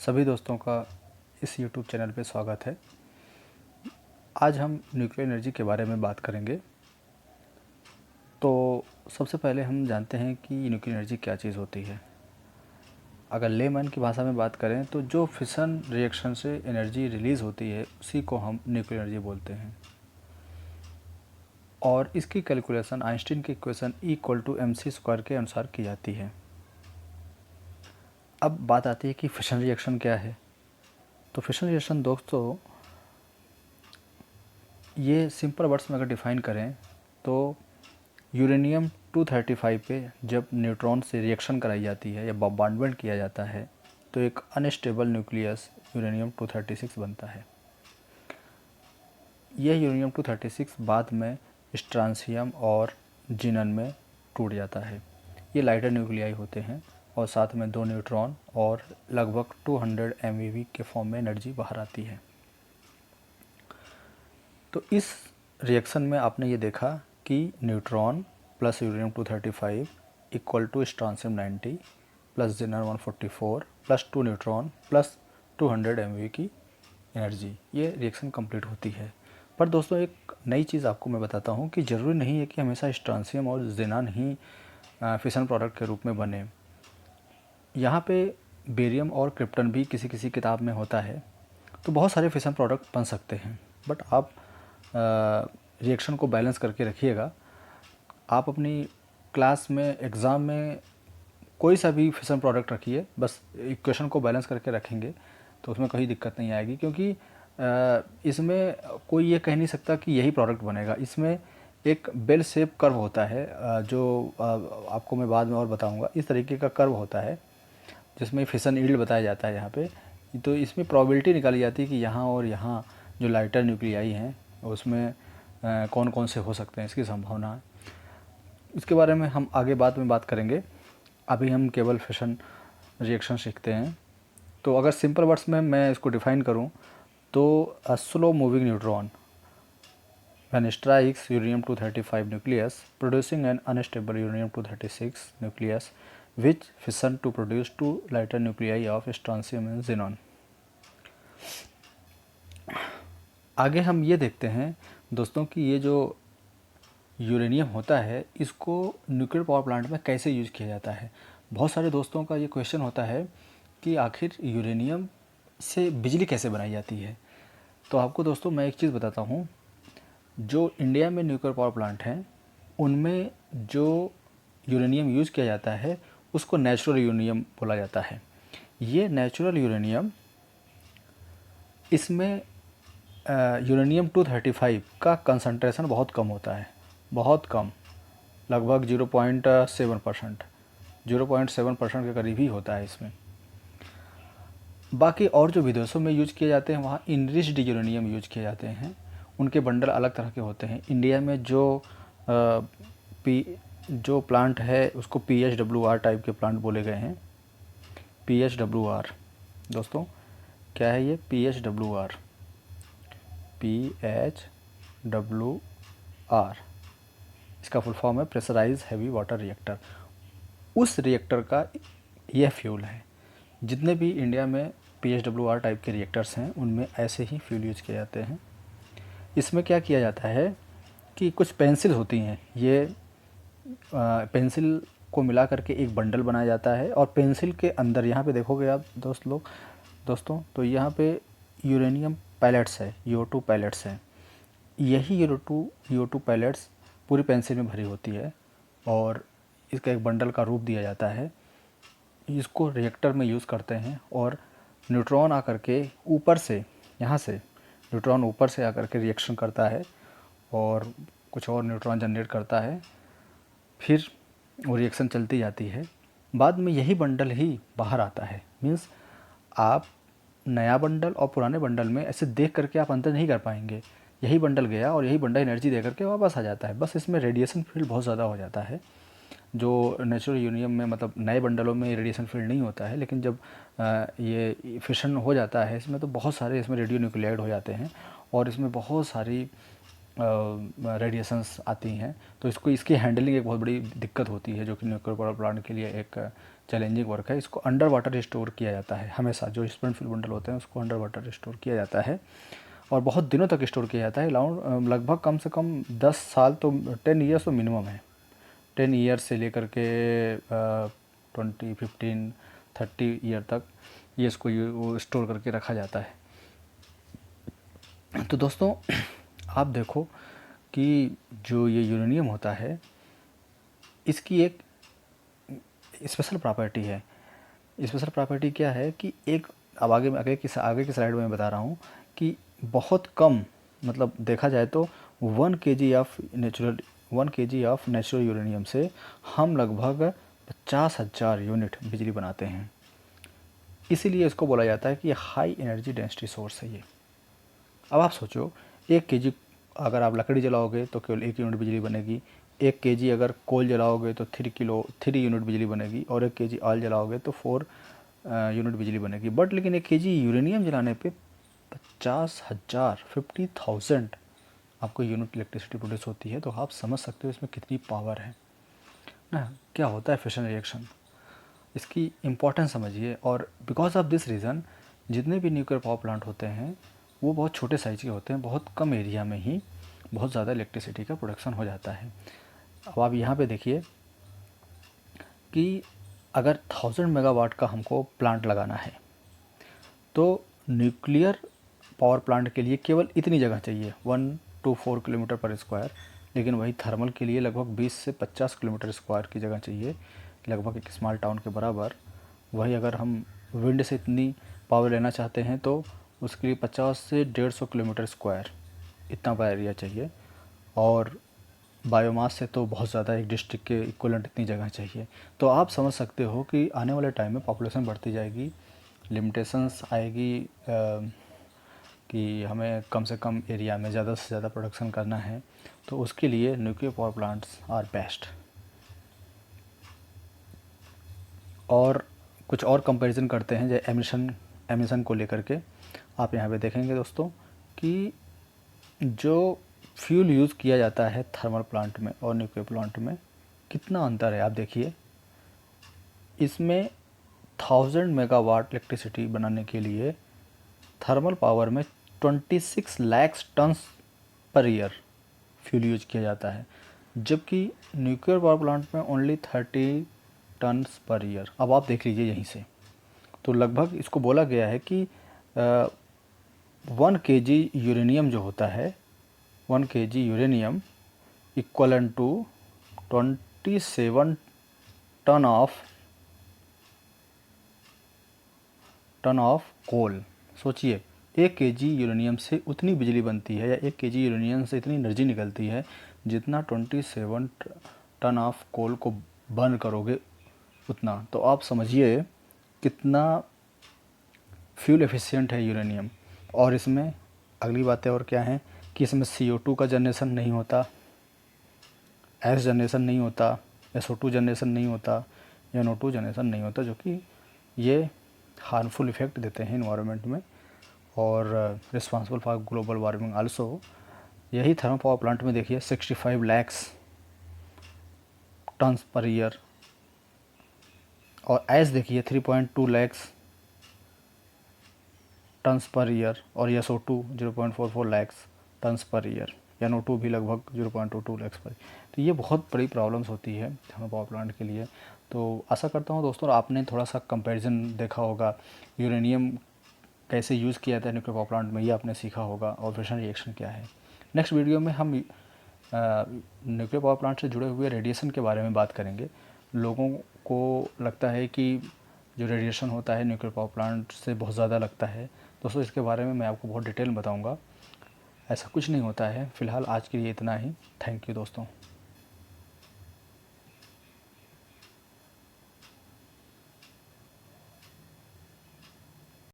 सभी दोस्तों का इस YouTube चैनल पे स्वागत है। आज हम न्यूक्लियर एनर्जी के बारे में बात करेंगे। तो सबसे पहले हम जानते हैं कि न्यूक्लियर एनर्जी क्या चीज़ होती है। अगर लेमैन की भाषा में बात करें तो जो फिशन रिएक्शन से एनर्जी रिलीज़ होती है उसी को हम न्यूक्लियर एनर्जी बोलते हैं। और इसकी कैलकुलेशन आइंस्टीन की इक्वेशन E=mc² के अनुसार की जाती है। अब बात आती है कि फिशन रिएक्शन क्या है। तो फिशन रिएक्शन दोस्तों, ये सिंपल वर्ड्स में अगर डिफ़ाइन करें तो यूरेनियम 235 पे जब न्यूट्रॉन से रिएक्शन कराई जाती है या बॉम्बार्डमेंट किया जाता है तो एक अनस्टेबल न्यूक्लियस यूरेनियम 236 बनता है। यह यूरेनियम 236 बाद में स्ट्रांसियम और जिनन में टूट जाता है। ये लाइटर न्यूक्लियाई होते हैं और साथ में 2 न्यूट्रॉन और लगभग 200 MeV के फॉर्म में एनर्जी बाहर आती है। तो इस रिएक्शन में आपने ये देखा कि neutron plus uranium 235 equal to strontium 90 plus xenon 144 plus 2 neutron plus 200 MeV की एनर्जी, ये रिएक्शन कंप्लीट होती है। पर दोस्तों एक नई चीज़ आपको मैं बताता हूँ कि ज़रूरी नहीं है कि हमेशा स्ट्रांसियम और जिनन ही फिशन प्रोडक्ट के रूप में बने। यहाँ पे बेरियम और क्रिप्टन भी किसी किसी किताब में होता है। तो बहुत सारे फिशन प्रोडक्ट बन सकते हैं, बट आप रिएक्शन को बैलेंस करके रखिएगा। आप अपनी क्लास में एग्ज़ाम में कोई सा भी फिशन प्रोडक्ट रखिए, बस इक्वेशन को बैलेंस करके रखेंगे तो उसमें कोई दिक्कत नहीं आएगी। क्योंकि इसमें कोई ये कह नहीं सकता कि यही प्रोडक्ट बनेगा। इसमें एक बेल शेप कर्व होता है, जो आपको मैं बाद में और बताऊंगा। इस तरीके का कर्व होता है जिसमें फिशन यील्ड बताया जाता है यहाँ पे। तो इसमें प्रोबेबिलिटी निकाली जाती है कि यहाँ और यहाँ जो लाइटर न्यूक्लियाई हैं उसमें कौन कौन से हो सकते हैं, इसकी संभावना है। इसके बारे में हम आगे बाद में बात करेंगे। अभी हम केवल फिशन रिएक्शन सीखते हैं। तो अगर सिंपल वर्ड्स में मैं इसको डिफ़ाइन करूं तो a slow moving neutron when strikes uranium 235 nucleus producing N unstable uranium 236 nucleus which fission to produce 2 lighter nuclei of strontium and xenon। आगे हम ये देखते हैं दोस्तों कि ये जो यूरेनियम होता है इसको न्यूक्लियर पावर प्लांट में कैसे यूज़ किया जाता है। बहुत सारे दोस्तों का ये क्वेश्चन होता है कि आखिर यूरेनियम से बिजली कैसे बनाई जाती है। तो आपको दोस्तों मैं एक चीज़ बताता हूँ, जो इंडिया में न्यूक्लियर पावर प्लांट हैं उनमें जो यूरेनियम यूज़ किया जाता है उसको नेचुरल यूरेनियम बोला जाता है। ये नेचुरल यूरेनियम, इसमें यूरेनियम 235 का कंसंट्रेशन बहुत कम होता है, बहुत कम, लगभग 0.7%, 0.7% के करीब ही होता है इसमें। बाकी और जो विदेशों में यूज किए जाते हैं वहाँ इनरिच्ड यूरेनियम यूज किए जाते हैं, उनके बंडल अलग तरह के होते हैं। इंडिया में जो प्लांट है उसको PHWR टाइप के प्लांट बोले गए हैं। PHWR दोस्तों क्या है ये? PHWR इसका फुल फॉर्म है प्रेशराइज हैवी वाटर रिएक्टर। उस रिएक्टर का यह फ्यूल है। जितने भी इंडिया में PHWR टाइप के रिएक्टर्स हैं उनमें ऐसे ही फ्यूल यूज किए जाते हैं। इसमें क्या किया जाता है कि कुछ पेंसिल होती हैं, ये पेंसिल को मिला करके एक बंडल बनाया जाता है और पेंसिल के अंदर यहाँ पे देखोगे आप दोस्तों तो यहाँ पे यूरेनियम पैलेट्स है, CO2 पैलेट्स हैं। यही CO2 पैलेट्स पूरी पेंसिल में भरी होती है और इसका एक बंडल का रूप दिया जाता है। इसको रिएक्टर में यूज़ करते हैं और न्यूट्रॉन आकर के ऊपर से, यहाँ से न्यूट्रॉन ऊपर से आकर के रिएक्शन करता है और कुछ और न्यूट्रॉन जनरेट करता है, फिर वो रिएक्शन चलती जाती है। बाद में यही बंडल ही बाहर आता है। मीन्स आप नया बंडल और पुराने बंडल में ऐसे देख करके आप अंतर नहीं कर पाएंगे। यही बंडल गया और यही बंडल एनर्जी दे करके वापस आ जाता है। बस इसमें रेडिएशन फील्ड बहुत ज़्यादा हो जाता है, जो नेचुरल यूरेनियम में मतलब नए बंडलों में रेडिएशन फील्ड नहीं होता है। लेकिन जब ये फिशन हो जाता है इसमें तो बहुत सारे इसमें रेडियो न्यूक्लियाइड हो जाते हैं और इसमें बहुत सारी रेडिएशंस आती हैं, तो इसकी हैंडलिंग एक बहुत बड़ी दिक्कत होती है, जो कि न्यूक्लियर पावर प्लांट के लिए एक चैलेंजिंग वर्क है। इसको अंडर वाटर स्टोर किया जाता है हमेशा, जो स्पिंड फ्यूल बंडल होते हैं उसको अंडर वाटर स्टोर किया जाता है और बहुत दिनों तक स्टोर किया जाता है। लगभग कम से कम 10 साल तो 10 ईयर्स तो मिनिमम है। 10 ईयर्स से लेकर के 20, 15, 30 ईयर तक ये इसको स्टोर करके रखा जाता है। तो दोस्तों आप देखो कि जो ये यूरेनियम होता है, इसकी एक स्पेशल प्रॉपर्टी है। स्पेशल प्रॉपर्टी क्या है कि एक, अब आगे की स्लाइड में बता रहा हूँ कि बहुत कम, मतलब देखा जाए तो 1 kg ऑफ नेचुरल यूरेनियम से हम लगभग 50,000 यूनिट बिजली बनाते हैं। इसीलिए इसको बोला जाता है कि हाई एनर्जी डेंसिटी सोर्स है ये। अब आप सोचो 1 kg अगर आप लकड़ी जलाओगे तो केवल 1 यूनिट बिजली बनेगी, 1 kg अगर कोल जलाओगे तो 3 यूनिट बिजली बनेगी, और 1 kg ऑयल जलाओगे तो 4 यूनिट बिजली बनेगी। बट लेकिन 1 kg यूरेनियम जलाने पे 50,000 आपको यूनिट इलेक्ट्रिसिटी प्रोड्यूस होती है। तो आप समझ सकते हो इसमें कितनी पावर है ना। क्या होता है फिशन रिएक्शन, इसकी इम्पोर्टेंस समझिए। और बिकॉज ऑफ दिस रीज़न जितने भी न्यूक्लियर पावर प्लांट होते हैं वो बहुत छोटे साइज़ के होते हैं, बहुत कम एरिया में ही बहुत ज़्यादा इलेक्ट्रिसिटी का प्रोडक्शन हो जाता है। अब आप यहाँ पे देखिए कि अगर 1000 मेगावाट का हमको प्लांट लगाना है तो न्यूक्लियर पावर प्लांट के लिए केवल इतनी जगह चाहिए, 1 to 4 किलोमीटर पर स्क्वायर। लेकिन वही थर्मल के लिए लगभग 20 से 50 किलोमीटर स्क्वायर की जगह चाहिए, लगभग एक स्मॉल टाउन के बराबर। वही अगर हम विंड से इतनी पावर लेना चाहते हैं तो उसके लिए 50 से 150 किलोमीटर स्क्वायर इतना बड़ा एरिया चाहिए। और बायोमास से तो बहुत ज़्यादा, एक डिस्ट्रिक्ट के इक्वलेंट इतनी जगह चाहिए। तो आप समझ सकते हो कि आने वाले टाइम में पॉपुलेशन बढ़ती जाएगी, लिमिटेशंस आएगी कि हमें कम से कम एरिया में ज़्यादा से ज़्यादा प्रोडक्शन करना है। तो उसके लिए nuclear power plants are best. और कुछ और कंपैरिजन करते हैं जैसे एमिशन को लेकर के। आप यहाँ पे देखेंगे दोस्तों कि जो फ्यूल यूज़ किया जाता है थर्मल प्लांट में और न्यूक्लियर प्लांट में कितना अंतर है। आप देखिए इसमें 1000 मेगावाट इलेक्ट्रिसिटी बनाने के लिए थर्मल पावर में 26 lakh tons per year fuel use किया जाता है, जबकि न्यूक्लियर पावर प्लांट में ओनली 30 टन्स पर ईयर। अब आप देख लीजिए यहीं से, तो लगभग इसको बोला गया है कि 1 kg यूरेनियम जो होता है, 1 kg uranium equal to 27 ton of coal. सोचिए 1 kg यूरेनियम से उतनी बिजली बनती है, या 1 kg यूरेनियम से इतनी एनर्जी निकलती है जितना 27 टन ऑफ कोल को बर्न करोगे उतना। तो आप समझिए कितना फ्यूल एफिशिएंट है यूरेनियम। और इसमें अगली बातें और क्या हैं कि इसमें CO2 का जनरेशन नहीं होता, S जनरेशन नहीं होता, SO2 जनरेशन नहीं होता, NO2 जनरेशन नहीं होता, जो कि ये हार्मफुल इफ़ेक्ट देते हैं इन्वायरमेंट में और responsible for global warming also. यही थर्मल पावर प्लांट में देखिए 65 लाख टन्स पर ईयर, और एस देखिए 3.2 लाख टन्स पर ईयर, और SO2 0.44 lakh tons per year, NO2 भी लगभग 0.22 लाख पर। तो ये बहुत बड़ी प्रॉब्लम्स होती है थर्मल पावर प्लांट के लिए। तो आशा करता हूँ दोस्तों आपने थोड़ा सा कंपैरिजन देखा होगा, यूरेनियम कैसे यूज़ किया जाता है न्यूक्लियर पावर प्लांट में, ये आपने सीखा होगा, और फिशन रिएक्शन क्या है। नेक्स्ट वीडियो में हम न्यूक्लियर पावर प्लांट से जुड़े हुए रेडिएशन के बारे में बात करेंगे। लोगों को लगता है कि जो रेडिएशन होता है न्यूक्लियर पावर प्लांट से बहुत ज़्यादा लगता है। दोस्तों इसके बारे में मैं आपको बहुत डिटेल में बताऊंगा, ऐसा कुछ नहीं होता है। फ़िलहाल आज के लिए इतना ही। थैंक यू दोस्तों।